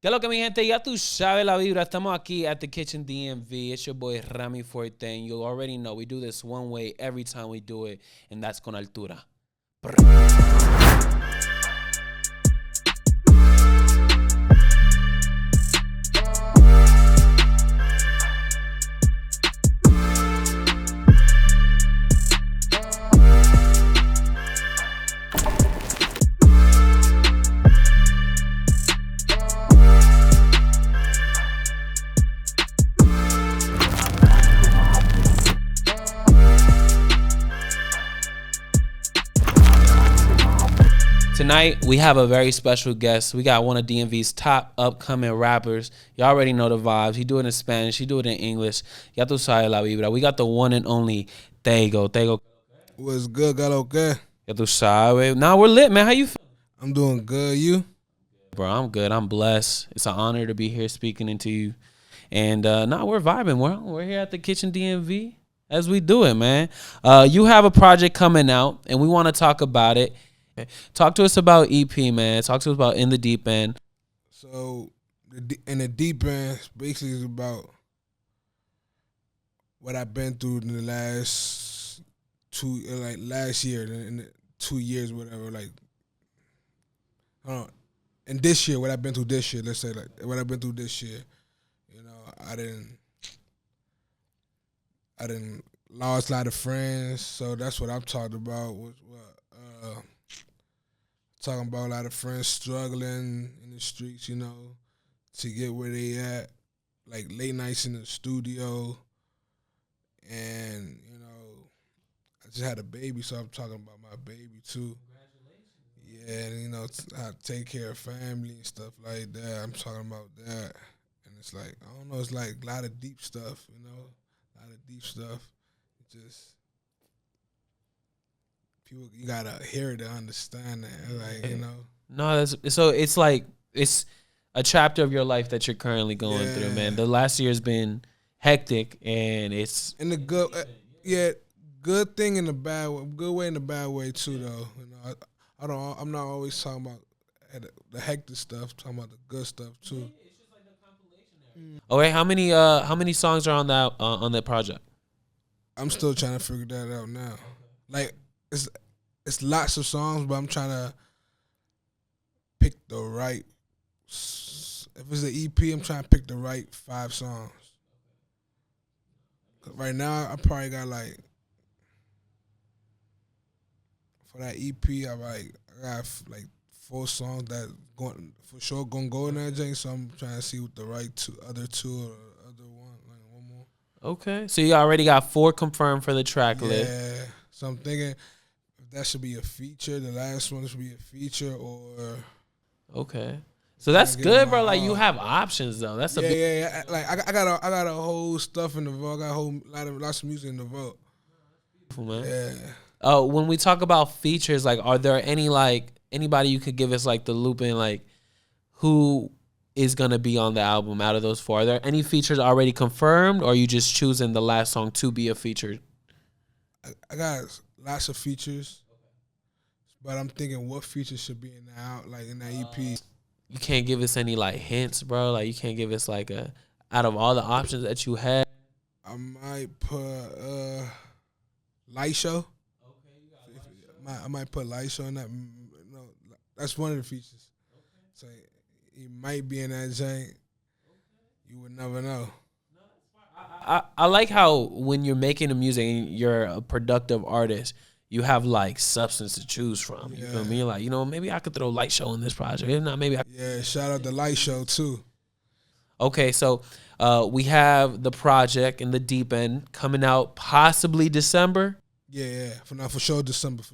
¿Qué es lo que mi gente? Ya tú sabes la vibra. Estamos aquí at the Kitchen DMV. It's your boy Rami Forte, and you already know we do this one way every time we do it, and that's con altura. Tonight, we have a very special guest. We got one of DMV's top upcoming rappers. You already know the vibes. He do it in Spanish. He do it in English. Ya tú sabes la vibra. We got the one and only Taygo. Taygo. What's good? Got okay? Ya tú sabes. Nah, we're lit, man. How you feel? I'm doing good. You? Bro, I'm good. I'm blessed. It's an honor to be here speaking into you. And we're vibing. We're here at the Kitchen DMV as we do it, man. You have a project coming out, and we want to talk about it. Talk to us about EP, man. Talk to us about In the Deep End. So, in the deep end, basically is about what I've been through in the last last year, in the 2 years, whatever. Like, I don't know. And this year, what I've been through this year, let's say, like, what I've been through this year, you know, I didn't lost a lot of friends, so that's what I'm talking about. Talking about a lot of friends struggling in the streets, you know, to get where they at, like late nights in the studio, and you know, I just had a baby, so I'm talking about my baby too. Congratulations. Yeah, and you know, how to take care of family and stuff like that. I'm talking about that, and it's like I don't know, it's like a lot of deep stuff, you know, a lot of deep stuff. Just people, you gotta hear it to understand that, like, you know. No, so it's like it's a chapter of your life that you're currently going through, man. The last year's been hectic, and it's in the good, good thing in the bad way, good way in the bad way too, though. You know, I'm not always talking about the hectic stuff. Talking about the good stuff too. It's just like the compilation. Okay, how many songs are on that project? I'm still trying to figure that out now. Like it's lots of songs, but I'm trying to pick the right. If it's an EP, I'm trying to pick the right 5 songs. Right now, I probably got like for that EP, I got like 4 songs that going for sure gonna go in that joint. So I'm trying to see what the right other two or other one, like one more. Okay, so you already got 4 confirmed for the track list. Yeah, so I'm thinking if that should be a feature. The last one should be a feacer, or okay. So that's good, bro. Like you have options though. That's a big. Yeah. Like I got a whole stuff in the vault. I got a lots of music in the vault. Beautiful, man. Yeah. When we talk about features, like, are there anybody you could give us like the loop in, like who is gonna be on the album out of those 4? Are there any features already confirmed, or are you just choosing the last song to be a feature? I got lots of features, but I'm thinking what features should be in that EP. You can't give us any like hints, bro. Like you can't give us like out of all the options that you had. I might put Light Show. Okay, you got Light Show. I might put Light Show in that. No, that's one of the features. Okay. So he might be in that joint. Okay. You would never know. I like how when you're making the music and you're a productive artist, you have like substance to choose from. You feel me? Like, you know, maybe I could throw Light Show in this project. If not, maybe yeah, shout out to Light Show too. Okay, so we have the project In the Deep End coming out possibly December. Yeah. For sure December.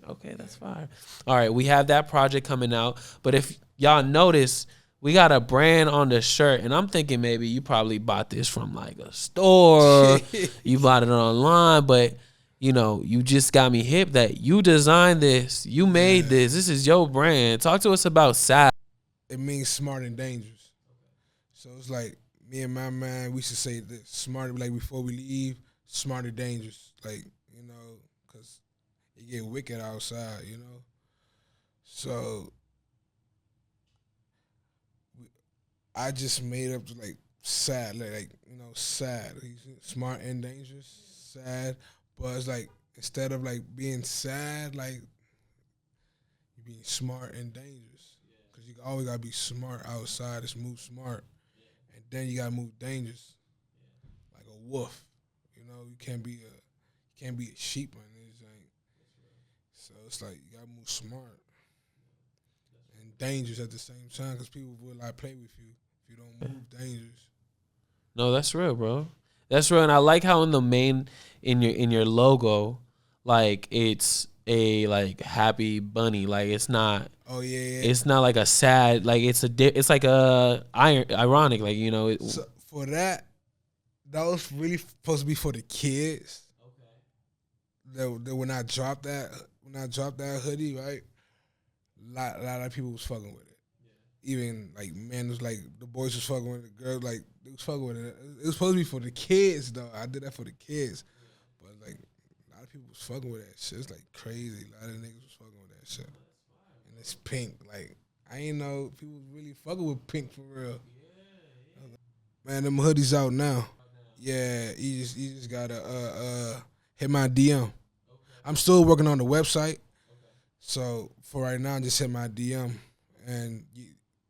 Okay, that's fine. All right, we have that project coming out. But if y'all notice, we got a brand on the shirt, and I'm thinking maybe you probably bought this from like a store. You bought it online, but you know, you just got me hip that you designed this. You made this. This is your brand. Talk to us about SAP. It means smart and dangerous. So it's like me and my man, we should say this smart, like before we leave, smart and dangerous. Like, you know, because it get wicked outside, you know. So I just made up like sad, like sad. He's smart and dangerous, sad. But it's like instead of like being sad, like you being smart and dangerous. Because you always gotta be smart outside. Just move smart, and then you gotta move dangerous, like a wolf. You can't be a sheep on this thing. So it's like you gotta move smart and dangerous at the same time, because people will like play with you if you don't move dangerous. No, that's real, bro. That's real, and I like how in your logo, like it's a like happy bunny. Like it's not. Oh yeah. It's not like a sad. Like it's like a ironic. Like So for that was really supposed to be for the kids. Okay. That when I dropped that hoodie, right? A lot of people was fucking with it. Yeah. Even like men was like the boys was fucking with it, the girls like they was fucking with it. It was supposed to be for the kids though. I did that for the kids, but like a lot of people was fucking with that shit. It's like crazy. A lot of niggas was fucking with that shit. And it's pink. Like I ain't know people really fucking with pink for real. Man, them hoodies out now. Yeah, you just gotta hit my DM. I'm still working on the website, so for right now, just hit my DM and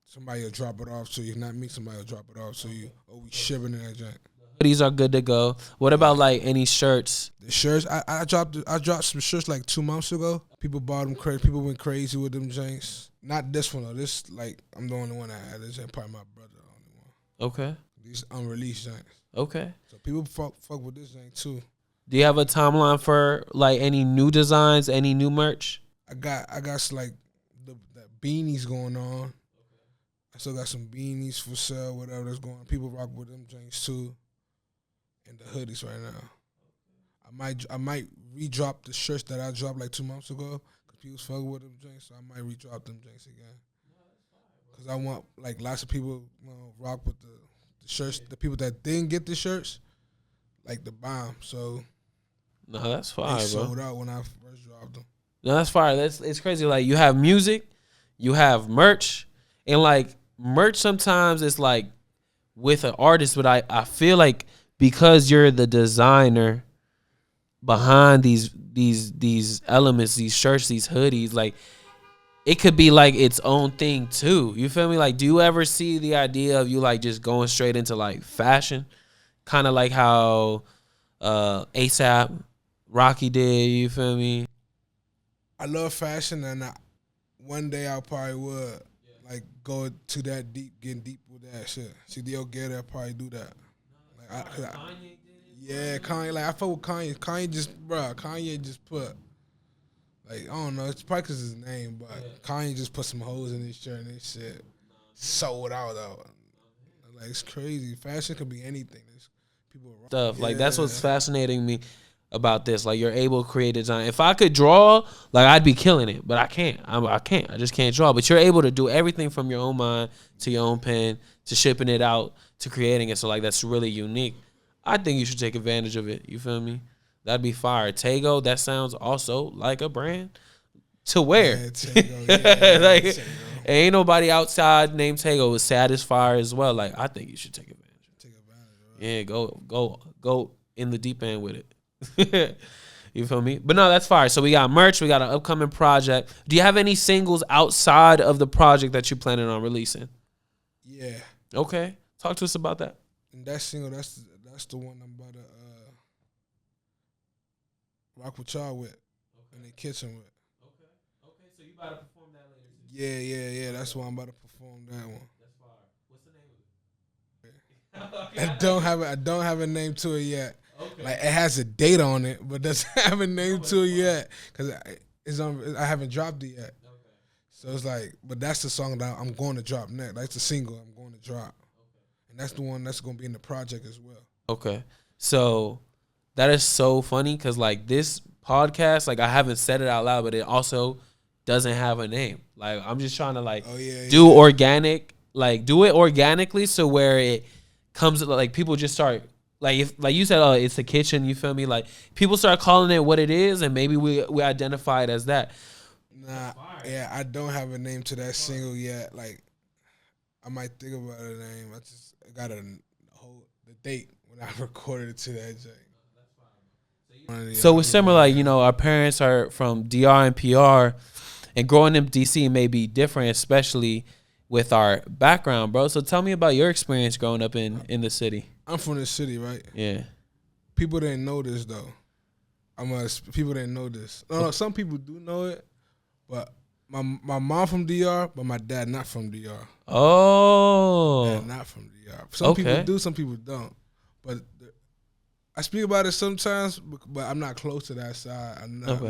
somebody will drop it off to you. Not me, somebody will drop it off to you. Or we shipping in that joint. Hoodies are good to go. What about like any shirts? The shirts, I dropped some shirts like 2 months ago. People bought them crazy. People went crazy with them joints. Not this one though. This like I'm the only one I had. This ain't probably my brother the only one. Okay. These unreleased joints. Okay. So people fuck with this thing too. Do you have a timeline for like any new designs, any new merch? I got like the beanies going on. I still got some beanies for sale, whatever that's going on. People rock with them things too. And the hoodies right now. I might re-drop the shirts that I dropped like 2 months ago because people fucking with them drinks, so I might re-drop them drinks again. Because I want like lots of people rock with the shirts. The people that didn't get the shirts, like the bomb. So no, that's fire, they bro. sold out when I first dropped them. No, that's fire. It's crazy. Like you have music, you have merch, and like merch sometimes it's like with an artist, but I feel like because you're the designer behind these elements, these shirts, these hoodies, like it could be like its own thing too. You feel me? Like, do you ever see the idea of you like just going straight into like fashion, kind of like how ASAP Rocky did? You feel me? I love fashion, and one day I probably would like go to that deep, getting deep with that shit. See, they'll get it, probably do that. Like, yeah, Kanye. Like I fuck with Kanye. Kanye just put like I don't know. It's probably because his name, but Kanye just put some hoes in his shirt and this shit sold out though. Like it's crazy. Fashion could be anything. There's people stuff like that's what's fascinating me about this. Like you're able to create design. If I could draw, like I'd be killing it, but I can't. I can't. I just can't draw. But you're able to do everything from your own mind to your own pen to shipping it out to creating it. So like that's really unique. I think you should take advantage of it. You feel me? That'd be fire. Taygo, that sounds also like a brand to wear. Yeah, Taygo, like Taygo. Ain't nobody outside named Taygo is satisfied as well. Like I think you should take advantage. Right? Yeah, go in the deep end with it. You feel me? But no, that's fire. So we got merch. We got an upcoming project. Do you have any singles outside of the project that you're planning on releasing? Yeah. Okay. Talk to us about that. And that single, that's the one I'm about to rock with y'all with in the kitchen with. Okay. So you about to perform that later too? Yeah. That's why I'm about to perform that one. That's fire. What's the name of it? I don't have a name to it yet. Okay. Like it has a date on it, but doesn't have a name to it yet because I haven't dropped it yet. Okay. So it's like, but that's the song that I'm going to drop next. That's the single I'm going to drop, and that's the one that's going to be in the project as well. Okay, so that is so funny because like this podcast, like I haven't said it out loud, but it also doesn't have a name. Like I'm just trying to like do organic, like do it organically, so where it comes like people just start. Like if like you said, oh, it's the kitchen. You feel me? Like people start calling it what it is, and maybe we identify it as that. Nah, yeah, I don't have a name to that single yet. Like I might think about a name. I got the date when I recorded it to that joint. So it's similar, like, our parents are from DR and PR, and growing in DC may be different, especially with our background, bro. So tell me about your experience growing up in the city. I'm from the city, right? Yeah. People didn't know this though. People didn't know this. No, some people do know it, but my mom from DR, but my dad not from DR. Oh. My dad not from DR. Some people do, some people don't. But I speak about it sometimes, but I'm not close to that side. I'm not.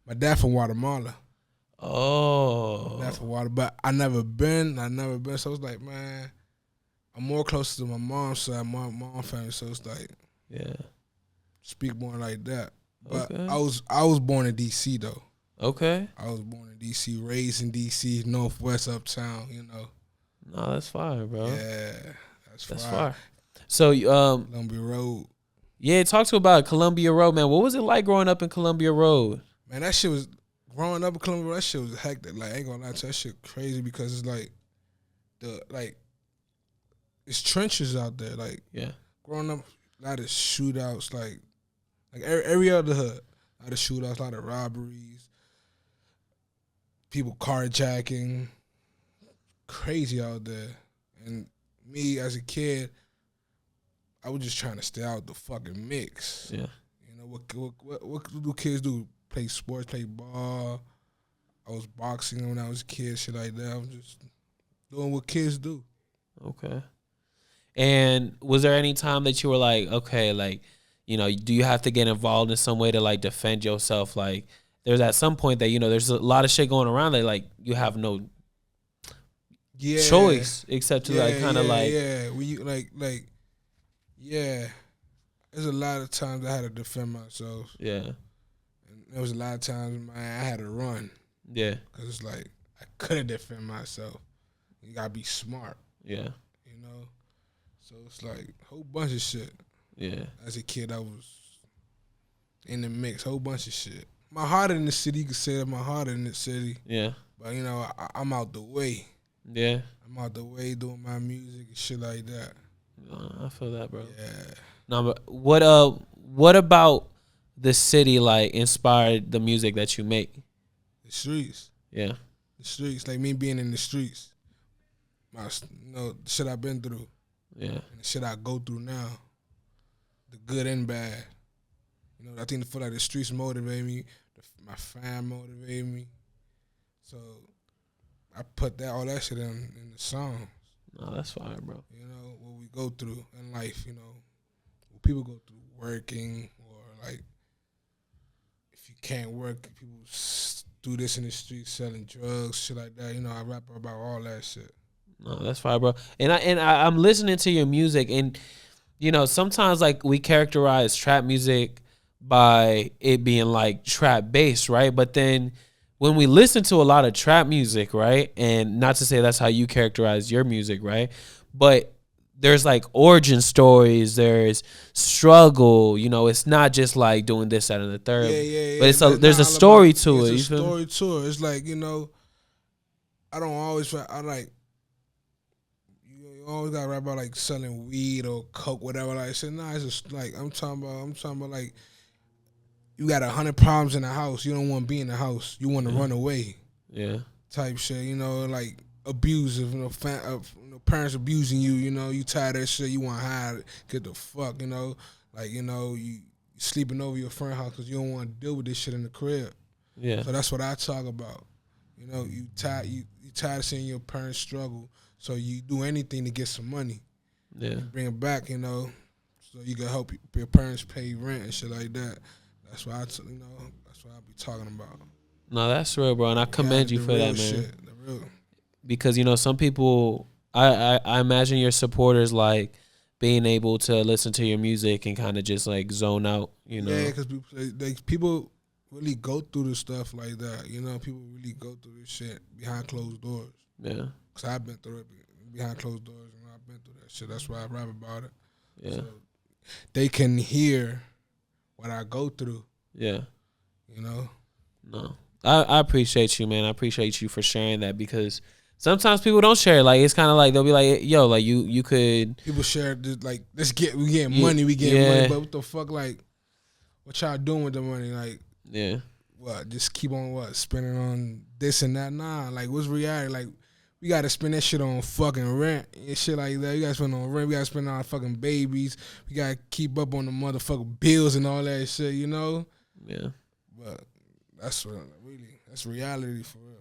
My dad from Guatemala. Oh. My dad from Guatemala, but I never been. So it's like, man, I'm more close to my mom's side, my mom family. So it's like, yeah, speak more like that. But I was born in DC though. Okay. I was born in DC, raised in DC, Northwest, Uptown. No, that's fire, bro. Yeah, that's fire. So Columbia Road. Yeah, talk to me about Columbia Road, man. What was it like growing up in Columbia Road? Man, that shit was growing up in Columbia Road. That shit was hectic. Like, I ain't gonna lie to you, that shit crazy because it's like it's trenches out there. Like, yeah, growing up, a lot of shootouts. Like every other hood, a lot of shootouts, a lot of robberies, people carjacking, crazy out there. And me as a kid, I was just trying to stay out the fucking mix. Yeah. What do kids do? Play sports, play ball. I was boxing when I was a kid, shit like that. I was just doing what kids do. Okay. And was there any time that you were like, okay, like, do you have to get involved in some way to like defend yourself? Like, there's at some point that, there's a lot of shit going around that like you have no choice except to when you yeah, there's a lot of times I had to defend myself. Yeah. And there was a lot of times, man, I had to run. Yeah. Because it's like, I couldn't defend myself. You got to be smart. Yeah. So it's like a whole bunch of shit. Yeah. As a kid, I was in the mix, whole bunch of shit. My heart in the city, you could say that my heart in the city. Yeah. But, I'm out the way. Yeah. I'm out the way doing my music and shit like that. I feel that, bro. Yeah. No, but what about the city like inspired the music that you make? The streets. Yeah. The streets, like me being in the streets. The shit I've been through. Yeah. And the shit I go through now. The good and bad. I think the streets motivate me. My fam motivate me. So I put all that shit in the songs. No, that's fine, bro. What we go through in life, what people go through working, or like if you can't work, people do this in the streets, selling drugs, shit like that. I rap about all that shit. No, that's fine, bro. And I'm listening to your music, and sometimes like we characterize trap music by it being like trap bass, right? But then when we listen to a lot of trap music, right, and not to say that's how you characterize your music, right, but there's like origin stories, there's struggle, it's not just like doing this, that, and the third. Yeah. But there's a story to it. There's a story to it. It's like, I don't always, you always gotta rap about like selling weed or coke, whatever. Like I said, nah, it's just like I'm talking about like you got 100 problems in the house. You don't want to be in the house. You want to run away. Yeah. Type shit. Like abusive. Parents abusing you. You tired of that shit. You want to hide. Get the fuck. Like you sleeping over your friend's house because you don't want to deal with this shit in the crib. Yeah. So that's what I talk about. You tired of seeing your parents struggle. So you do anything to get some money. Yeah. You bring it back. So you can help your parents pay rent and shit like that. That's why that's what I be talking about. No, that's real, bro, and I commend you for that, man. Shit, the real. Because some people, I imagine your supporters like being able to listen to your music and kind of just like zone out, Yeah, because people really go through the stuff like that. People really go through this shit behind closed doors. Yeah. Because I've been through it behind closed doors, and I've been through that shit. That's why I rap about it. Yeah. So they can hear what I go through. Yeah. No. I appreciate you, man. I appreciate you for sharing that because Sometimes people don't share. Like it's kind of like they'll be like, "Yo, like you could." People share this, like we getting money, money, but what the fuck, like, what y'all doing with the money? Like, what? Just keep on spending on this and that? Nah, like what's reality? Like we gotta spend that shit on fucking rent and shit like that. You gotta spend on rent. We gotta spend on our fucking babies. We gotta keep up on the motherfucking bills and all that shit. You know? Yeah. But that's reality for real.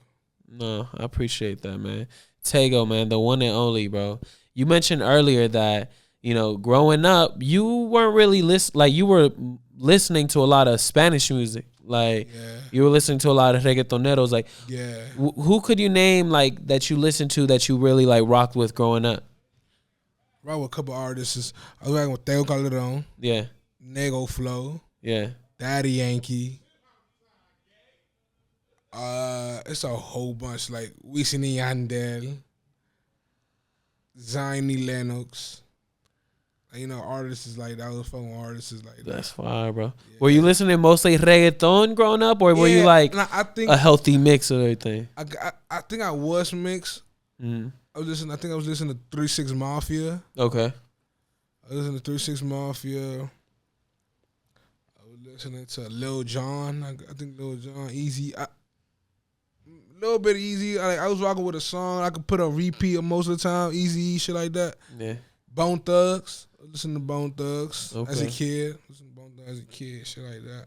No, I appreciate that, man. Taygo, man, the one and only, bro. You mentioned earlier that, growing up, you weren't really you were listening to a lot of Spanish music. Like, you were listening to a lot of reggaetoneros. Like, who could you name, like, that you listened to that you really, like, rocked with growing up? Rock with a couple artists. I was rocking with Taygo Calderon. Yeah. Nego Flow. Yeah. Daddy Yankee. It's a whole bunch, like Wisin y Yandel, Ziny Lennox. Artists is like that. Was fucking artists is like that. That's fire, bro. Yeah. Were you listening mostly reggaeton growing up, or were you like I think a healthy mix of everything? I think I was mixed. Mm. I was listening to 3 6 Mafia. Okay. I was listening to 3 6 Mafia. I was listening to Lil Jon. I think Lil Jon, Easy. Little bit easy. I was rocking with a song I could put on repeat most of the time. Easy, shit like that. Yeah. Bone Thugs. I listened to Bone Thugs as a Okay. kid. Shit like that.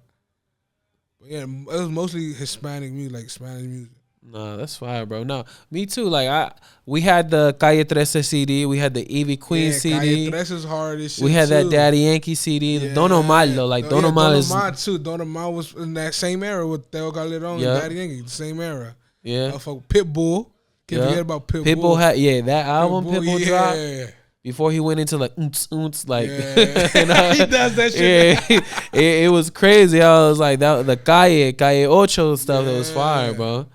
But yeah, it was mostly Hispanic music, like Spanish music. Nah, that's fire, bro. No, me too. Like we had the Calle 13 CD. We had the Evie Queen CD. Calle 13 is hard as shit. We had too. that Daddy Yankee CD. Yeah. Don Omar though, like Don Omar is. Don Omar too. Don Omar was in that same era with Taygo Calderon and Daddy Yankee. The same era. Yeah. Pitbull. Can't forget about Pitbull. Pitbull had that album Pitbull dropped before he went into like like he does that shit. Yeah, it was crazy. I was like that the Calle Ocho stuff that was fire, bro.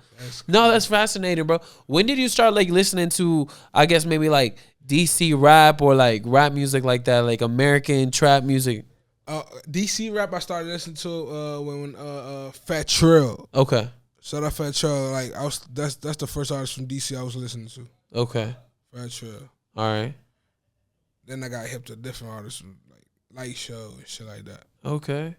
That's fascinating, bro. When did you start like listening to, I guess maybe like DC rap or like rap music like that, like American trap music? DC rap I started listening to when Fat Trill. Okay. Shout out Fat Trill. Like that's the first artist from DC I was listening to. Okay. Fat Trill. All right. Then I got hip to different artists like Light Show and shit like that. Okay.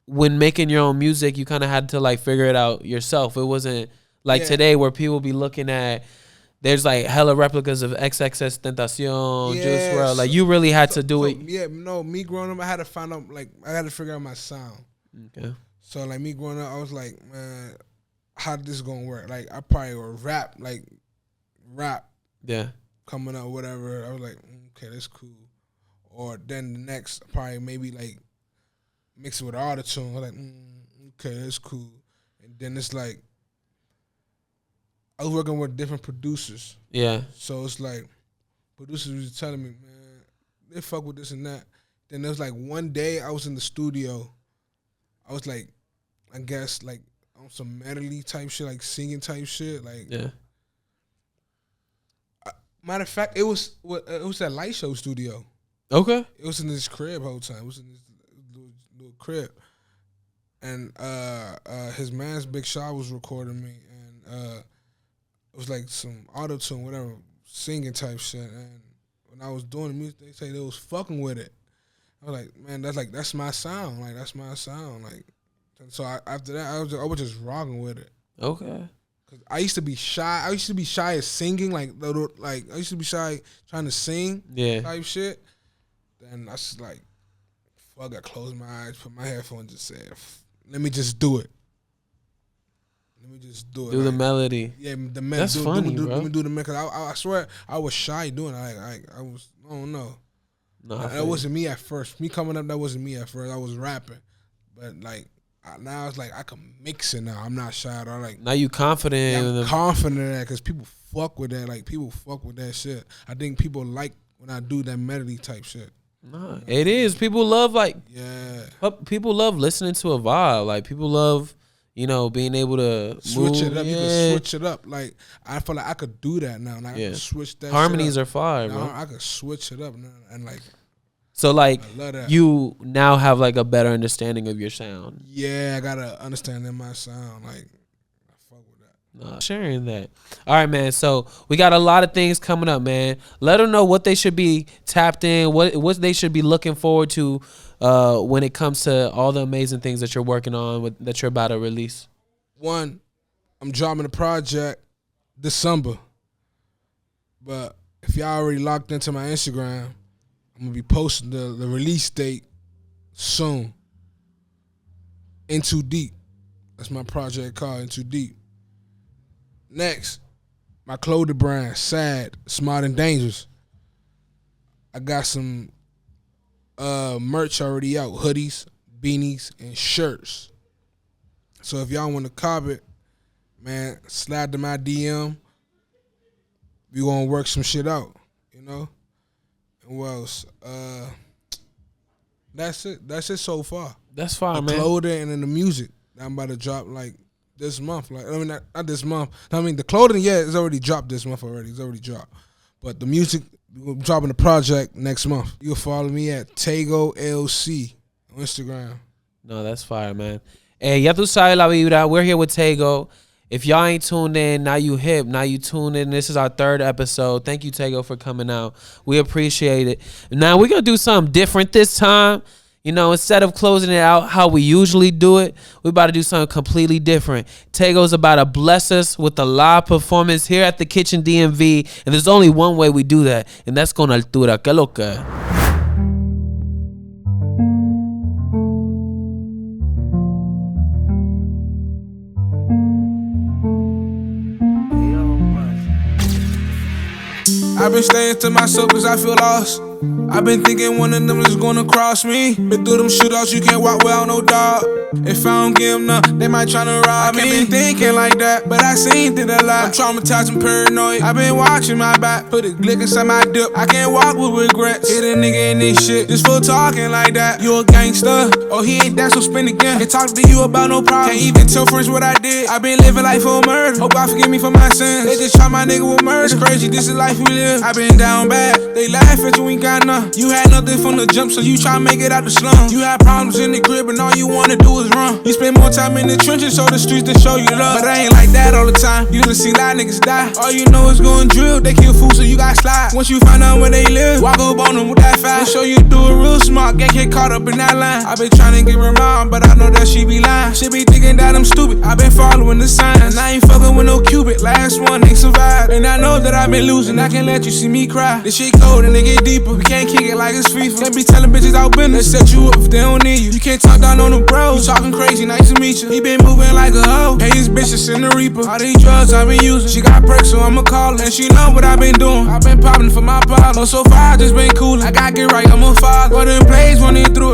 When making your own music, you kind of had to like figure it out yourself. It wasn't like today where people be looking at. There's like hella replicas of XXS Tentacion, Juice WRLD. Like you really had to do it. Yeah, no, me growing up, I had to find out. Like I had to figure out my sound. Okay. So like me growing up, I was like, man, how this gonna work? Like I probably would rap. Yeah. Coming up, whatever. I was like, okay, that's cool. Or then the next, probably maybe like mix it with autotune. I was like, okay, that's cool. And then it's like, I was working with different producers. Yeah. So it's like, producers was telling me, man, they fuck with this and that. Then there was like one day I was in the studio. I was like, I guess like on some medley type shit, like singing type shit. Like, yeah. Matter of fact, it was that Light Show studio. Okay. It was in this crib whole time. It was in this little crib. And his man's Big Shaw was recording me, and it was like some auto-tune, whatever, singing type shit. And when I was doing the music, they say they was fucking with it. I was like, man, that's my sound. Like, that's my sound. Like, and so after that, I was just rocking with it. Okay. Cause I used to be shy. I used to be shy at singing. Like I used to be shy trying to sing. Yeah. Type shit. Then I was like, fuck, I closed my eyes, put my headphones, just said, let me just do it. Let me just do it. Do the melody. Yeah, the melody. That's funny, bro. Let me do the melody. Cause I swear I was shy doing it. I don't know. No, that wasn't me at first. Me coming up, that wasn't me at first. I was rapping, but like now it's like I can mix it now. I'm not shy at all. Like now you confident. Yeah, I'm confident in that because people fuck with that. Like people fuck with that shit. I think people like when I do that melody type shit. Nah, it is. People love people love listening to a vibe. Like people love, being able to switch it up. Yeah. You can switch it up. Like I feel like I could do that now. Like I can switch that. Harmonies shit are fire, now, bro. I could switch it up and like. So like you now have like a better understanding of your sound. Yeah, I gotta understand in my sound. Like I fuck with that. Sharing that. All right, man. So we got a lot of things coming up, man. Let them know what they should be tapped in, what they should be looking forward to when it comes to all the amazing things that you're working on, that you're about to release. One, I'm dropping a project December. But if y'all already locked into my Instagram, I'm going to be posting the release date soon. In Too Deep. That's my project called In Too Deep. Next, my clothing brand, Sad, Smart and Dangerous. I got some merch already out, hoodies, beanies, and shirts. So if y'all want to cop it, man, slide to my DM. We gonna work some shit out, you know? And what else? That's it. That's it so far. That's fine, man. The clothing and then the music that I'm about to drop like this month. Like, I mean, not this month. I mean, the clothing, yeah, it's already dropped this month already. It's already dropped. But the music, we're dropping the project next month. You'll follow me at Taygo LC on Instagram. No, that's fire, man. Hey, ya tú sabes la vibra. We're here with Taygo. If y'all ain't tuned in, now you hip, now you tuned in. This is our 3rd episode. Thank you, Taygo, for coming out. We appreciate it. Now we're going to do something different this time. You know, instead of closing it out how we usually do it, we're about to do something completely different. Taygo's about to bless us with a live performance here at the Kitchen DMV. And there's only one way we do that, and that's con altura. Que loca. I've been staying to myself cause I feel lost. I've been thinking one of them is gonna cross me. Been through them shootouts, you can't walk without no dog. If I don't give them none, they might tryna rob me. I can't be thinking like that, but I seen it a lot. I'm traumatized and paranoid. I've been watching my back, put a glick inside my dip. I can't walk with regrets. Hit a nigga in this shit, just for talking like that. You a gangster? Oh, he ain't that, so spin again. Can't talk to you about no problem. Can't even tell friends what I did. I been living life for murder. Hope God forgive me for my sins. They just try my nigga with murder. It's crazy, this is life we live. I been down bad. They laugh at you, ain't got nothing. You had nothing from the jump, so you try make it out the slum. You had problems in the crib, and all you wanna do is run. You spend more time in the trenches, so the streets to show you love. But I ain't like that all the time. You done see a lot of niggas die. All you know is going drill. They kill fools, so you got slide. Once you find out where they live, walk up on them with that fire. They show you do it real smart, get caught up in that line. I been trying to give her mom, but I know that she be lying. She be thinking that I'm stupid. I been following the signs. I ain't fucking with no cupid. Last one ain't survived. And I know that I been losing. I can't let you see me cry. This shit cold and it get deeper. We can't kick it like it's FIFA. Can't be telling bitches out business. They set you up if they don't need you. You can't talk down on the bros. You talking crazy, nice to meet you. He been moving like a hoe. Hey, his bitches in the reaper. All these drugs I been using. She got perks, so I'ma call her. And she know what I been doing. I been popping for my problem. So far I just been coolin'. I gotta get right, I'm a father. But them plays running through